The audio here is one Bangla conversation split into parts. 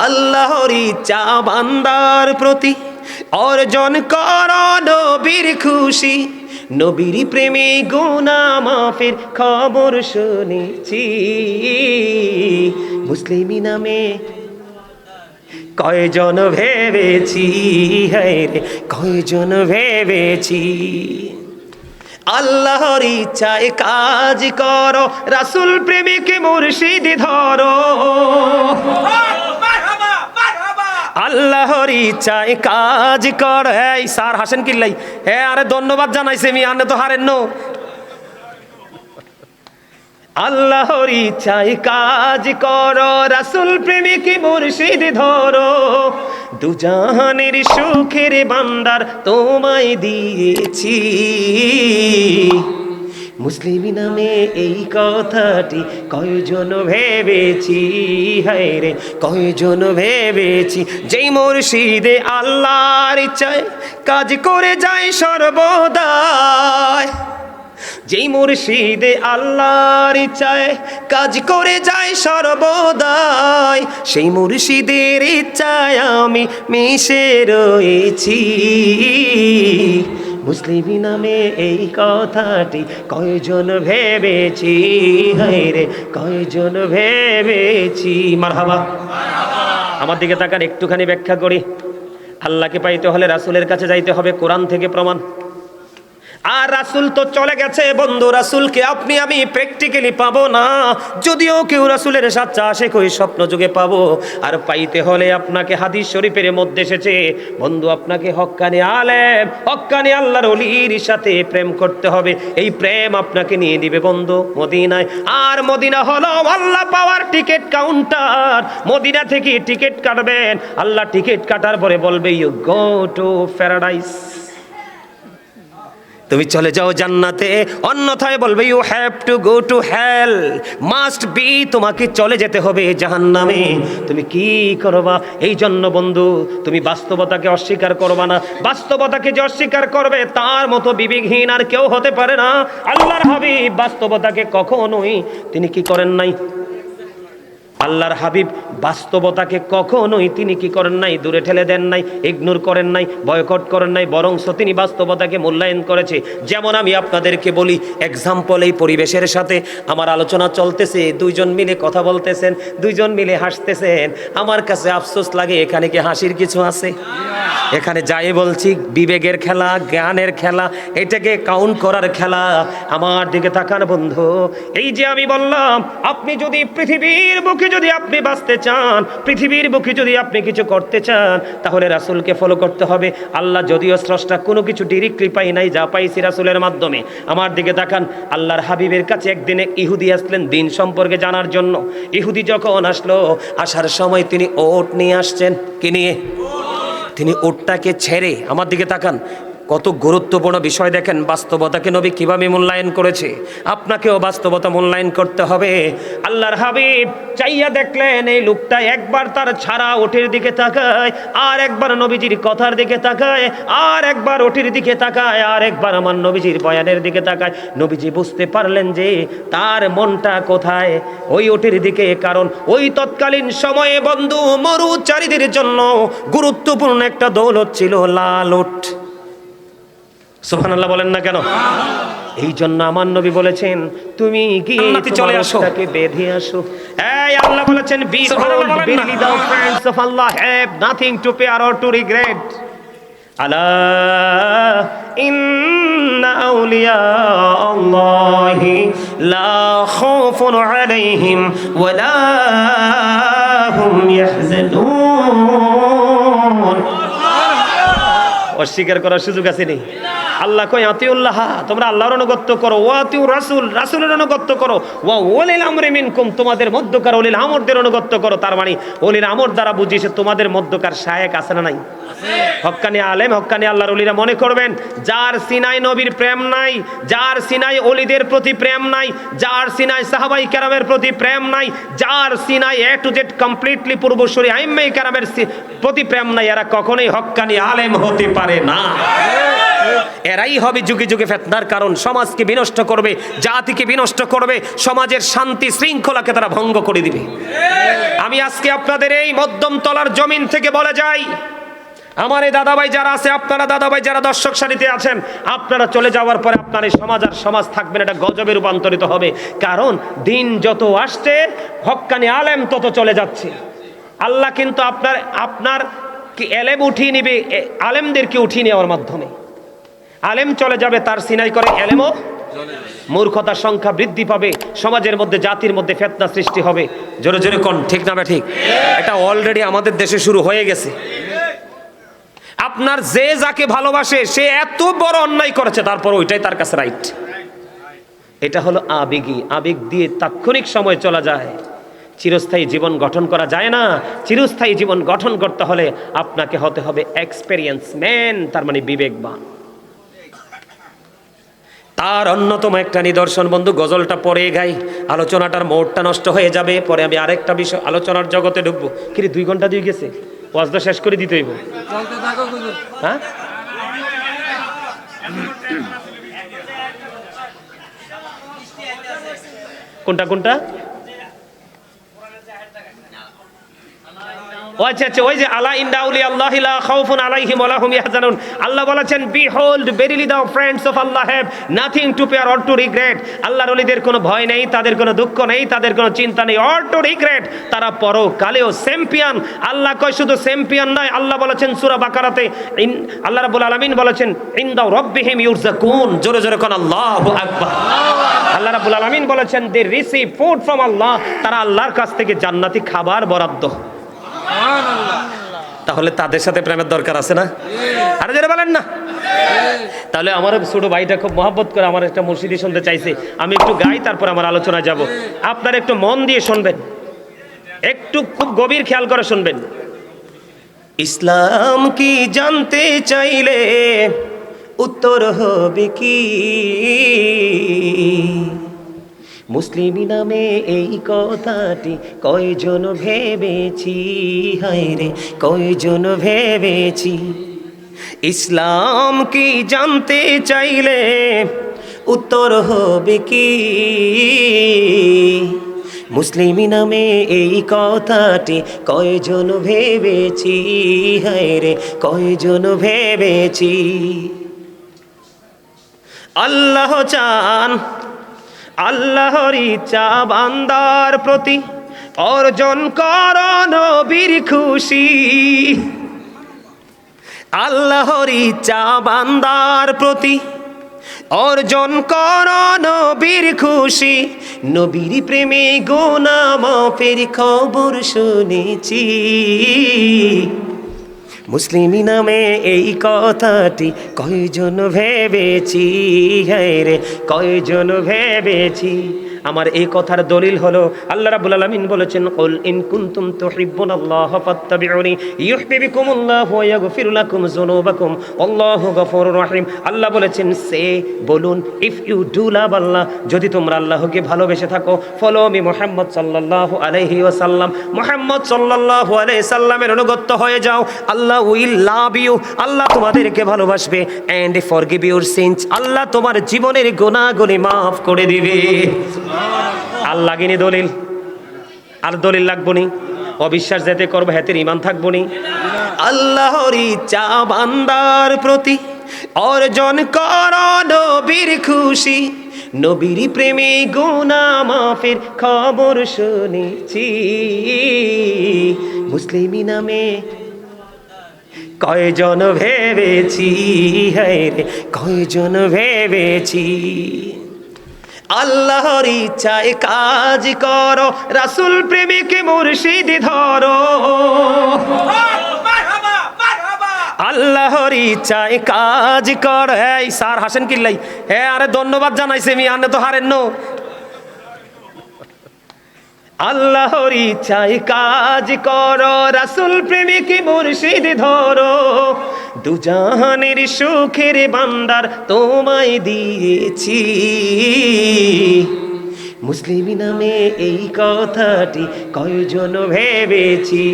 আল্লাহর ইচ্ছা বান্দার প্রতি অর্জন কর নবীর খুশি, নবীর প্রেমে গুনাহ মাফের খবর শুনেছি। মুসলিমি নামে কয়জন ভেবেছি, হায় রে কয়জন ভেবেছি। আল্লাহর ইচ্ছায় কাজ করো, রাসূল প্রেমিক মুর্শিদ ধরো। আল্লাহর ইচ্ছায় কাজ কর। এই স্যার হাসেন কিল্লাই, হ্যাঁ আরে ধন্যবাদ জানাইছে মি, আনে তো হারেন নো। আল্লাহর ইচ্ছায় কাজ করো, রাসূল প্রেমিক মুর্শিদ ধরো। দুজাহানের সুখের ভান্ডার তোমায় দিয়েছি। মুসলিমি নামে এই কথাটি কয়জন ভেবেছি, হায় রে কয়জন ভেবেছি। যেই মুর্শিদে আল্লাহর ইচ্ছায় কাজ করে যায় সর্বদাই, যেই মুর্শিদে আল্লাহর ইচ্ছায় কাজ করে যায় সর্বদাই, সেই মুর্শিদের ইচ্ছায় আমি মিশে রয়েছি। মুসলিমি নামে এই কথাটি কয়জন ভেবেছি, হায় রে কয়জন ভেবেছি। মারহাবা। আমার দিকে তাকান, একটুখানি ব্যাখ্যা করি। আল্লাহকে পাইতে হলে রাসূলের কাছে যাইতে হবে, কোরআন থেকে প্রমাণ। আর রাসূল তো চলে গেছে বন্ধু, রাসূলকে আপনি আমি প্র্যাকটিক্যালি পাবো না, যদিও কেউ রাসূলের সাচ্চা আশিক ওই স্বপ্ন যুগে পাবো। আর পাইতে হলে আপনাকে হাদিস শরীফের মধ্যে এসেছে বন্ধু, আপনাকে হক্কানি আলেম, হক্কানি আল্লাহর ওলির সাথে প্রেম করতে হবে। এই প্রেম আপনাকে নিয়ে দিবে বন্ধু মদিনায়। আর মদিনা হলো আল্লাহ পাওয়ার টিকিট কাউন্টার। মদিনা থেকে টিকিট কাটবেন, আল্লাহ টিকিট কাটার পরে বলবে ইউ গো টু প্যারাডাইস, তুমি চলে যাও জান্নাতে। অন্যথায় বলবে you have to go to hell, must be, তোমাকে চলে যেতে হবে জাহান্নামে। তুমি কি করবা? এই জন্য বন্ধু তুমি বাস্তবতাকে অস্বীকার করবা না। বাস্তবতাকে যে অস্বীকার করবে তার মতো বিবেকহীন আর কেউ হতে পারে না। আল্লাহর হাবিব বাস্তবতাকে কখনোই তিনি কি করেন নাই, আল্লাহর হাবিব বাস্তবতাকে কখনোই তিনি কি করেন নাই, দূরে ঠেলে দেন নাই, ইগনোর করেন নাই, বয়কট করেন নাই, বরং তিনি বাস্তবতাকে মূল্যায়ন করেছে। যেমন আমি আপনাদেরকে বলি এক্সাম্পল, এই পরিবেশের সাথে আমার আলোচনা চলতেছে, দুইজন মিলে কথা বলতেছেন, দুইজন মিলে হাসতেছেন। আমার কাছে আফসোস লাগে, এখানে কি হাসির কিছু আছে? এখানে যাই বলছি বিবেকের খেলা, জ্ঞানের খেলা, এটাকে কাউন্ট করার খেলা। আমার দিকে তাকান বন্ধু, এই যে আমি বললাম আপনি যদি পৃথিবীর বুকে যদি আপনি বাঁচতে চান, পৃথিবীর বুকে যদি আপনি কিছু করতে চান, তাহলে রাসূলকে ফলো করতে হবে। আল্লাহ যদিও স্রষ্টা কোনো কিছু ডিরেক্টলি পাই নাই, যা পাইছি রাসূলের মাধ্যমে। আমার দিকে তাকান, আল্লাহর হাবিবের কাছে একদিনে ইহুদি আসলেন দিন সম্পর্কে জানার জন্য। ইহুদি যখন আসলো, আসার সময় তিনি ওট নিয়ে আসছেন। কি নিয়ে? তিনি ওটটাকে ছেড়ে, আমার দিকে তাকান, কত গুরুত্বপূর্ণ বিষয় দেখেন, বাস্তবতাকে নবী কিভাবে মূল্যায়ন করেছে। আপনাকেও বাস্তবতা মূল্যায়ন করতে হবে। আল্লাহর হাবিব চাইয়া দেখলেন এই লোকটা একবার তার ছাড়া ওটের দিকে তাকায়, আর একবার নবীজির কথার দিকে তাকায়, আর একবার ওটের দিকে তাকায়, আর একবার আমার নবীজির বয়ানের দিকে তাকায়। নবীজি বুঝতে পারলেন যে তার মনটা কোথায়, ওই ওটের দিকে। কারণ ওই তৎকালীন সময়ে বন্ধু মরুচারীদের জন্য গুরুত্বপূর্ণ একটা দৌলত ছিল লাল ওট। সুবহানাল্লাহ বলেন না কেন? এই জন্য আমার নবী বলেছেন তুমি গিয়ে চলে আসো, তাকে বেঁধে আসো। এই আল্লাহ বলেছেন B the friends of Allah have nothing to fear or two regret. আলা ইন্না আউলিয়া আল্লাহি লা খাউফুন আলাইহিম ওয়া লা হুম ইয়াহজানুন। অস্বীকার করার সুযোগ আছে নেই। আল্লাহ কয় আতিউল্লাহ, তোমরা আল্লাহর অনুগত্য করো, ওয়া আতিউ রাসূল, রাসূলের অনুগত্য করো, ওয়া উলিল আমরি মিনকুম, তোমাদের মধ্যকার উলিল আমরদের অনুগত্য করো। তার মানে উলিল আমর দ্বারা বুঝিয়েছে তোমাদের মধ্যকার শায়েক আছে না নাই? হক্কানি আলেম, হক্কানি আল্লাহর ওলিরা মনে করবেন যার সিনাই নবীর প্রেম নাই, যার সিনাই ওলিদের প্রতি প্রেম নাই, যার সিনাই সাহাবাই কেরামের প্রতি প্রেম নাই, যার Sinai A to Z completely পূর্বসূরি আইম্মাই কেরামের প্রতি প্রেম নাই, এরা কখনোই হক্কানি আলেম হতে পারে না। এরাই হবে যুগে যুগে ফিতনার কারণ, সমাজকে বিনষ্ট করবে, জাতিকে বিনষ্ট করবে, সমাজের শান্তি শৃঙ্খলাকে তারা ভঙ্গ করে দিবে। আমি আজকে আপনাদের এই মধ্যম তলার জমিন থেকে বলে যাই, আমার এই দাদাভাই যারা আছে, আপনারা দাদাভাই যারা দর্শক সারিতে আছেন, আপনারা চলে যাওয়ার পরে আপনার এই সমাজ আর সমাজ থাকবে না, এটা গজবে রূপান্তরিত হবে। কারণ দিন যত আসছে, হক্কানি আলেম তত চলে যাচ্ছে। আল্লাহ কিন্তু আপনার কি এলেম উঠিয়ে নিবে, আলেমদেরকে উঠিয়ে নেওয়ার মাধ্যমে। আলেম চলে যাবে, তার সিনাই করে এলেমও, মূর্খতার সংখ্যা বৃদ্ধি পাবে, সমাজের মধ্যে জাতির মধ্যে ফিতনা সৃষ্টি হবে। জোরে জোরে কোন ঠিক না ঠিক? এটা অলরেডি আমাদের দেশে শুরু হয়ে গেছে। আপনার যে যাকে ভালোবাসে সে এত বড় অন্যায় করেছে, তারপর ওইটাই তার কাছে রাইট। এটা হলো আবেগী, আবেগ দিয়ে তাৎক্ষণিক সময় চলা যায়, চিরস্থায়ী জীবন গঠন করা যায় না। চিরস্থায়ী জীবন গঠন করতে হলে আপনাকে হতে হবে এক্সপেরিয়েন্স ম্যান, তার মানে বিবেকবান। তার অন্যতম একটা নিদর্শন বন্ধু, গজলটা পরে গাই, আলোচনাটার মোড়টা নষ্ট হয়ে যাবে, পরে আমি আরেকটা বিষয় আলোচনার জগতে ঢুকবো। কিন্তু 2 ঘন্টা দিয়ে গেছে, ওয়াজটা শেষ করে দিতে হইব। হ্যাঁ, কোনটা কোনটা? আচ্ছা, ওই যে আলা ইন্না আউলিয়া আল্লাহি লা খাউফুন আলাইহিম ওয়া লা হুম ইয়াহজানুন। আল্লাহ বলেছেন, behold verily the friends of Allah have nothing to fear or two regret. আল্লাহর ওলিদের কোনো ভয় নেই, তাদের কোনো দুঃখ নেই, তাদের কোনো চিন্তা নেই, অর টু রিগ্রেট। তারা পরকালেও চ্যাম্পিয়ন। আল্লাহ কয় শুধু চ্যাম্পিয়ন নয়, আল্লাহ বলেছেন সূরা বাকারাতে, আল্লাহ রাব্বুল আলামিন বলেছেন ইনদা রাব্বিহিম ইউরযাকুন। জোরে জোরে কোন আল্লাহু আকবার। আল্লাহ রাব্বুল আলামিন বলেছেন দে রিসিভ ফুড ফ্রম আল্লাহ, তারা আল্লাহর কাছ থেকে জান্নাতি খাবার বরাদ্দ। তাহলে তাদের সাথে প্রেমের দরকার আছে না? আরে যারা বলেন না। তাহলে আমার ছোট ভাইটা খুব মহব্বত করে আমার একটা মুর্শিদি শুনতে চাইছে, আমি একটু গাই, তারপর আমার আলোচনায় যাব। আপনারা একটু মন দিয়ে শুনবেন, একটু খুব গভীর খেয়াল করে শুনবেন। ইসলাম কি জানতে চাইলে উত্তর হবে কি? মুসলিম নামে এই কথাটি কয়জন ভেবেছি, হায়রে কয়জন ভেবেছি। ইসলাম কি জানতে চাইলে উত্তর হবে কি? মুসলিম নামে এই কথাটি কয়জন ভেবেছি, হায়রে কয়জন ভেবেছি। আল্লাহ চান, আল্লাহর ইচ্ছা বান্দার প্রতি অর্জন কর নবীর খুশি। আল্লাহর ইচ্ছা বান্দার প্রতি অর্জন কর নবীর খুশি। নবীর প্রেমে গুনাহ মাফের খবর শুনেছি। মুসলিম নামে এই কথাটি কয়জন ভেবেছি, হায়রে কয়জন ভেবেছি। আমার এই কথার দলিল হলো আল্লাহ রাব্বুল আলামিন বলেছেন, কুল ইন কুনতুম তুহিব্বুনাল্লাহ ফাত্তাবিউনি ইউহিব্বুকুমুল্লাহু ওয়া ইয়াগফির লাকুম যুনুবাকুম আল্লাহু গফুরুর রহিম। আল্লাহ বলেছেন, সে বলুন, ইফ ইউ ডু লাভ আল্লাহ, যদি তোমরা আল্লাহকে ভালোবেসে থাকো, ফলো মি মুহাম্মদ সাল্লাল্লাহু আলাইহি ওয়াসাল্লাম, মুহাম্মদ সাল্লাল্লাহু আলাইহি সাল্লামের অনুগত হয়ে যাও, আল্লাহ উইল লাভ ইউ, আল্লাহ তোমাদেরকে ভালোবাসবে, এন্ড ফরগিভ ইউর সিনস, আল্লাহ তোমার জীবনের গুনাহগুলি মাফ করে দিবে। আল্লাহ গিনি দলিল, আর দলিল লাগবো নি? অবিশ্বাস যেতে করবো হেতের ইমান থাকবো নি? আল্লাহর ইচ্ছা বান্দার প্রতি অর্জন কর নবীর খুশি। নবীর প্রেমে গুনাহ মাফের খবর শুনেছি। মুসলিম নামে কয়জন ভেবেছি, হায়রে কয়জন ভেবেছি। আল্লাহর ইচ্ছায় কাজ করো, রাসূল প্রেমিক মুর্শিদ ধরো। আল্লাহর ইচ্ছায় কাজ কর। এই স্যার হাসেন কিল্লাই? হ্যাঁ, আরে ধন্যবাদ জানাইছে মি, আনে তো হারেন নো। আল্লাহর ইচ্ছায় কাজ করো, রাসূল প্রেমিক মুর্শিদ ধরো। দুজাহানের সুখের ভান্ডার তোমায় দিয়েছি। মুসলিম নামে এই কথাটি কয়জন ভেবেছি,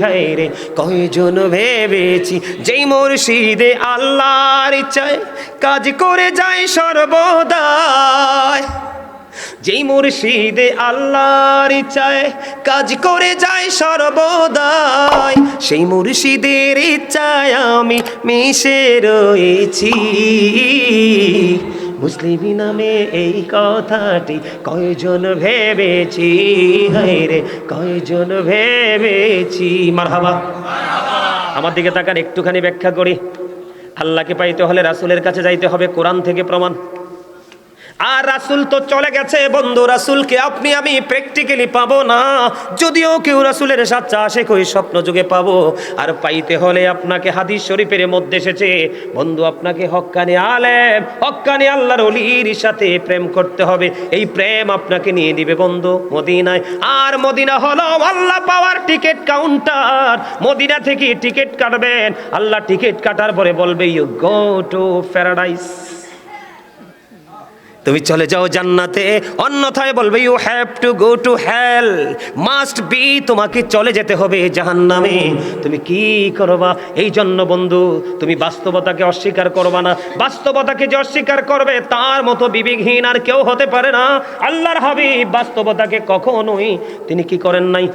হায় রে কয়জন ভেবেছি। যেই মুর্শিদে আল্লাহর ইচ্ছায় কাজ করে যায় সর্বদাই, যেই মুর্শিদে আল্লাহর ইচ্ছায় কাজ করে যায় সর্বদাই, সেই মুর্শিদের ইচ্ছায় আমি মিশে রয়েছি। মুসলিম নামে এই কথাটি কয়জন ভেবেছি, হায় রে কয়জন ভেবেছি। মারহাবা। আমার দিকে তাকান, একটুখানি ব্যাখ্যা করি। আল্লাহকে পাইতে হলে রাসূলের কাছে যাইতে হবে, কোরআন থেকে প্রমাণ। আর রাসূল তো চলে গেছে বন্ধু, রাসূলকে আপনি আমি প্র্যাকটিক্যালি পাবো না, যদিও কেউ রাসূলের সাথে আশিক হয়ে স্বপ্ন যুগে পাবো। আর পাইতে হলে আপনাকে হাদিস শরীফের মধ্যে এসেছে বন্ধু, আপনাকে হক্কানি আলেম, হক্কানি আল্লাহর ওলির সাথে প্রেম করতে হবে। এই প্রেম আপনাকে নিয়ে দিবে বন্ধু মদিনায়। আর মদিনা হলো আল্লাহ পাওয়ার টিকিট কাউন্টার। মদিনা থেকে টিকিট কাটবেন, আল্লাহ টিকিট কাটার পরে বলবে ইউ গো টু প্যারাডাইস, তুমি চলে যাও জান্নাতে, অন্যথায় বলবে you have to go to hell, must be, তোমাকে চলে যেতে হবে জাহান্নামে। তুমি কি করবা? এই জন্য বন্ধু তুমি বাস্তবতাকে অস্বীকার করবা না। বাস্তবতাকে যে অস্বীকার করবে তার মতো বিবেকহীন আর কেউ হতে পারে না। আল্লাহর হাবিব বাস্তবতাকে কখনোই তিনি কি করেন নাই,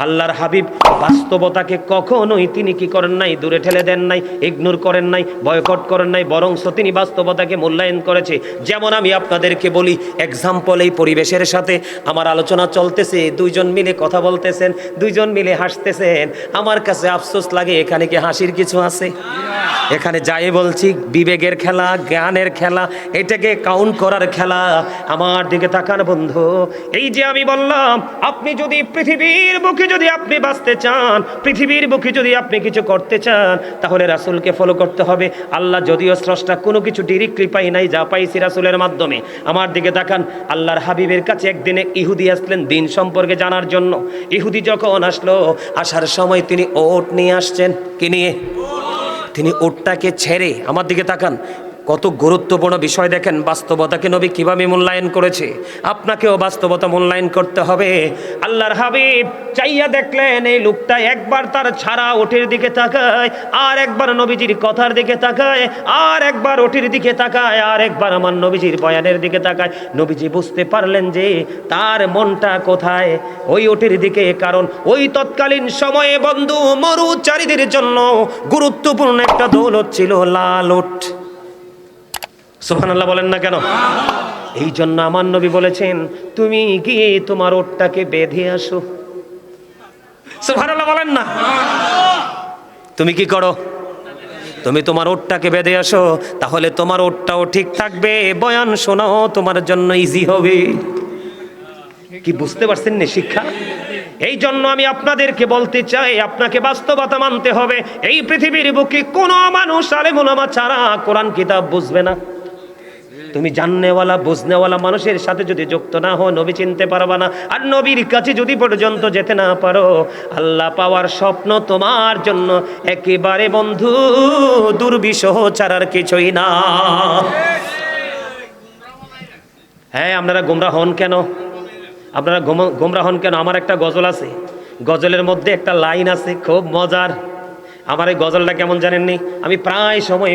আল্লাহর হাবিব বাস্তবতাকে কখনোই তিনি কি করেন নাই, দূরে ঠেলে দেন নাই, ইগনোর করেন নাই, বয়কট করেন নাই, বরং তিনি বাস্তবতাকে মূল্যায়ন করেছে। যেমন আমি আপনাদেরকে বলি এক্সাম্পল, এই পরিবেশের সাথে আমার আলোচনা চলতেছে, দুইজন মিলে কথা বলতেছেন, দুইজন মিলে হাসতেছেন। আমার কাছে আফসোস লাগে, এখানে কি হাসির কিছু আছে? এখানে যাই বলছি বিবেকের খেলা, জ্ঞানের খেলা, এটাকে কাউন্ট করার খেলা। আমার দিকে তাকান বন্ধু, এই যে আমি বললাম, আপনি যদি পৃথিবীর বুকে যদি আপনি বাঁচতে চান, পৃথিবীর বুকে যদি আপনি কিছু করতে চান, তাহলে রাসূলকে ফলো করতে হবে। আল্লাহ যদিও স্রষ্টা, কোনো কিছু ডিরেক্টলি পাই নাই, যা পাইছি রাসূলের মাধ্যমে। আমার দিকে তাকান, আল্লাহর হাবিবের কাছে একদিনে ইহুদি আসলেন দিন সম্পর্কে জানার জন্য। ইহুদি যখন আসলো, আসার সময় তিনি ওট নিয়ে আসছেন। কি নিয়ে? তিনি ওটটাকে ছেড়ে, আমার দিকে তাকান, কত গুরুত্বপূর্ণ বিষয় দেখেন, বাস্তবতাকে নবী কিভাবে মূল্যায়ন করেছে। আপনাকেও বাস্তবতা মূল্যায়ন করতে হবে। আল্লাহর হাবিব চাইয়া দেখলেন এই লোকটা একবার তার ছাড়া ওটের দিকে তাকায়, আর একবার নবীজির কথার দিকে তাকায়, আর একবার ওটের দিকে তাকায়, আর একবার আমার নবীজির বয়ানের দিকে তাকায়। নবীজি বুঝতে পারলেন যে তার মনটা কোথায়, ওই ওটের দিকে। কারণ ওই তৎকালীন সময়ে বন্ধু মরুচারীদের জন্য গুরুত্বপূর্ণ একটা দৌলত ছিল লাল ওট। সুবহানাল্লাহ বলেন না কেন? এই জন্য আমার নবী বলেছেন, তুমি গিয়ে তোমার ওটটাকে বেঁধে আসো। সুবহানাল্লাহ বলেন না? তুমি কি করো? তুমি তোমার ওটটাকে বেঁধে আসো, তাহলে তোমার ওটটাও ঠিক থাকবে, বয়ান শোনাও তোমার জন্য ইজি হবে। কি বুঝতে পারছেন না শিক্ষা? এই জন্য আমি আপনাদেরকে বলতে চাই, আপনাকে বাস্তবতা মানতে হবে। এই পৃথিবীর বুকে কোনো মানুষ আলেম ওলামা ছাড়া কোরআন কিতাব বুঝবে না। তুমি জাননেওয়ালা বুঝনেওয়ালা মানুষের সাথে যদি যুক্ত না হও, নবী চিনতে পারবা না। আর নবীর কাছে যদি পর্যন্ত যেতে না পারো, আল্লাহ পাওয়ার স্বপ্ন তোমার জন্য একেবারে বন্ধু দুর্বিষহ ছাড়ার কিছুই না। হ্যাঁ, আপনারা গোমরাহ হন কেন? আপনারা গোমরাহ হন কেন? আমার একটা গজল আছে, গজলের মধ্যে একটা লাইন আছে খুব মজার। আমার এই গজলটা কেমন জানেননি? আমি প্রায় সময়